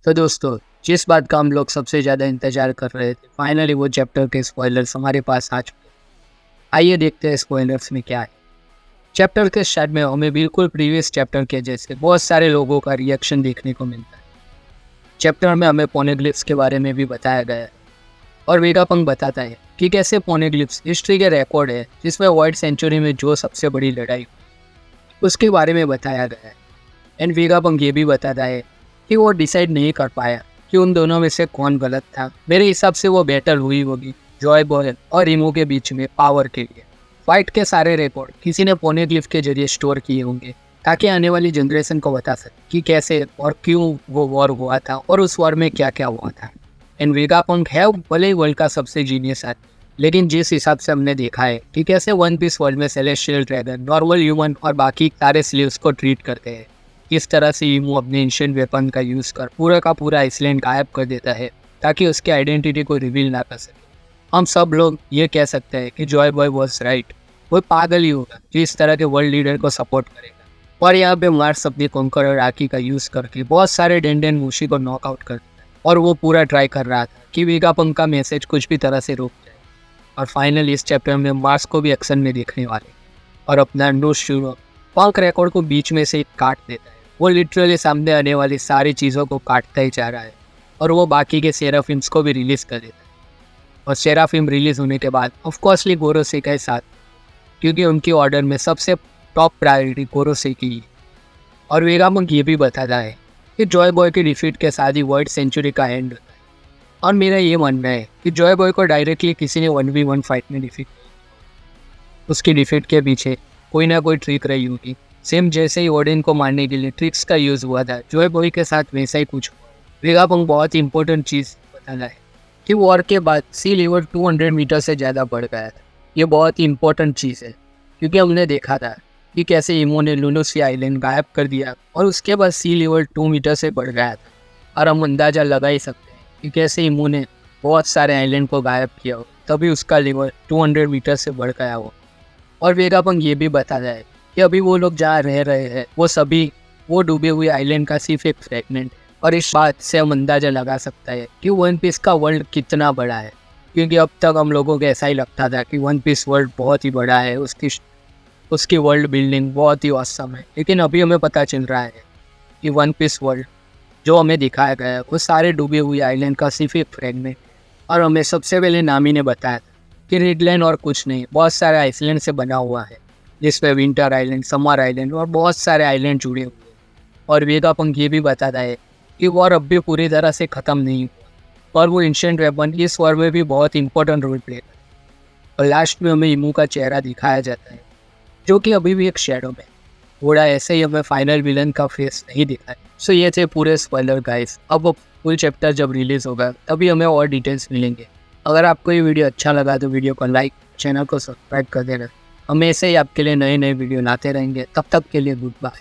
तो दोस्तों, जिस बात का हम लोग सबसे ज़्यादा इंतज़ार कर रहे थे, फाइनली वो चैप्टर के स्पॉयलर्स हमारे पास आ चुके हैं। आइए देखते हैं स्पॉयलर्स में क्या है। चैप्टर के स्टार्ट में हमें बिल्कुल प्रीवियस चैप्टर के जैसे बहुत सारे लोगों का रिएक्शन देखने को मिलता है। चैप्टर में हमें पोनेग्लिफ्स के बारे में भी बताया गया है और वेगापंक बताता है कि कैसे पोनेग्लिफ्स हिस्ट्री के रिकॉर्ड है जिसमें वर्ल्ड सेंचुरी में जो सबसे बड़ी लड़ाई हुई, उसके बारे में बताया गया है। एंड वेगापंक ये भी बताता है कि वो डिसाइड नहीं कर पाया कि उन दोनों में से कौन गलत था। मेरे हिसाब से वो बैटल हुई होगी जॉय बॉय और इमो के बीच में पावर के लिए। फाइट के सारे रिकॉर्ड किसी ने पोनेग्लिफ के जरिए स्टोर किए होंगे ताकि आने वाली जनरेशन को बता सके कि कैसे और क्यों वो वॉर हुआ था और उस वॉर में क्या क्या हुआ था। एंड वेगापंक है भले ही वर्ल्ड का सबसे जीनियस आदमी, लेकिन जिस हिसाब से हमने देखा है कि कैसे वन पीस वर्ल्ड में सेलेस्टियल ड्रैगन, नॉर्मल ह्यूमन और बाकी सारे स्लेव्स को ट्रीट करते हैं, किस तरह से ईमू अपने एंशिएंट वेपन का यूज़ कर पूरा का पूरा आइसलैंड गायब कर देता है ताकि उसके आइडेंटिटी को रिवील ना कर सके। हम सब लोग ये कह सकते हैं कि जॉय बॉय वॉज राइट। वो पागल ही होगा जो इस तरह के वर्ल्ड लीडर को सपोर्ट करेगा। और यहाँ पे मार्स अपनी कॉन्करर आकी का यूज़ करके बहुत सारे डेंडेन मूशी को नॉकआउट कर देता है और वो पूरा ट्राई कर रहा था कि वेगापंक का मैसेज कुछ भी तरह से रोक जाए। और फाइनली इस चैप्टर में मार्स को भी एक्शन में देखने वाले और अपना नो शुरू पंक रिकॉर्ड को बीच में से काट देता है। वो लिटरली सामने आने वाली सारी चीज़ों को काटता ही जा रहा है और वो बाकी के सेराफिम्स को भी रिलीज़ कर देता है। और सेराफिम रिलीज़ होने के बाद ऑफकोर्सली गोरोसेका के साथ, क्योंकि उनकी ऑर्डर में सबसे टॉप प्रायोरिटी गोरोसेकी है। और वेगापंक ये भी बताता है कि जॉय बॉय की डिफीट के साथ ही वर्ल्ड सेंचुरी का एंड होता है। और मेरा ये मानना है कि जॉय बॉय को डायरेक्टली किसी ने 1v1 फाइट में डिफीट, उसकी डिफीट के पीछे कोई ना कोई ट्रिक रही होगी। सेम जैसे ही ओडिन को मारने के लिए ट्रिक्स का यूज़ हुआ था, जॉय बॉय के साथ वैसा ही कुछ हुआ। वेगापंक बहुत ही इंपॉर्टेंट चीज़ बताना है कि वॉर के बाद सी लेवल 200 मीटर से ज़्यादा बढ़ गया था। ये बहुत ही इंपॉर्टेंट चीज़ है क्योंकि हमने देखा था कि कैसे इमो ने लुनोसी आइलैंड गायब कर दिया और उसके बाद सी लेवल 2 मीटर से बढ़ गया था। और हम अंदाज़ा लगा ही सकते हैं कि कैसे इमो ने बहुत सारे आइलैंड को गायब किया हो, तभी उसका लेवल 200 मीटर से बढ़ गया हो। और वेगापंक ये भी बताता है कि अभी वो लोग जहाँ रह रहे हैं वो सभी वो डूबे हुए आइलैंड का सिर्फ एक फ्रैगमेंट है। और इस बात से हम अंदाज़ा लगा सकता है कि वन पीस का वर्ल्ड कितना बड़ा है, क्योंकि अब तक हम लोगों को ऐसा ही लगता था कि वन पीस वर्ल्ड बहुत ही बड़ा है, उसकी वर्ल्ड बिल्डिंग बहुत ही ऑसम है। लेकिन अभी हमें पता चल रहा है कि वन पीस वर्ल्ड जो हमें दिखाया गया है वो सारे डूबे हुए आइलैंड का सिर्फ एक फ्रैगमेंट। और हमें सबसे पहले नामी ने बताया था कि रेडलैंड और कुछ नहीं, बहुत सारे आइसलैंड से बना हुआ है, जिसमें विंटर आइलैंड, समर आइलैंड और बहुत सारे आइलैंड जुड़े हुए हैं। और वेगापंक ये भी बताता है कि वॉर अब भी पूरी तरह से ख़त्म नहीं हुआ और वो एंशिएंट वेपन इस वॉर में भी बहुत इंपॉर्टेंट रोल प्ले करता है। और लास्ट में हमें इमू का चेहरा दिखाया जाता है जो कि अभी भी एक शेडो में, थोड़ा ऐसे ही हमें फाइनल विलन का फेस नहीं दिखा है। सो ये थे पूरे स्पॉइलर गाइस। अब फुल चैप्टर जब रिलीज़ होगा तभी हमें और डिटेल्स मिलेंगे। अगर आपको ये वीडियो अच्छा लगा तो वीडियो को लाइक, चैनल को सब्सक्राइब कर देना। हम ऐसे ही आपके लिए नए नए वीडियो लाते रहेंगे। तब तक के लिए गुड बाय।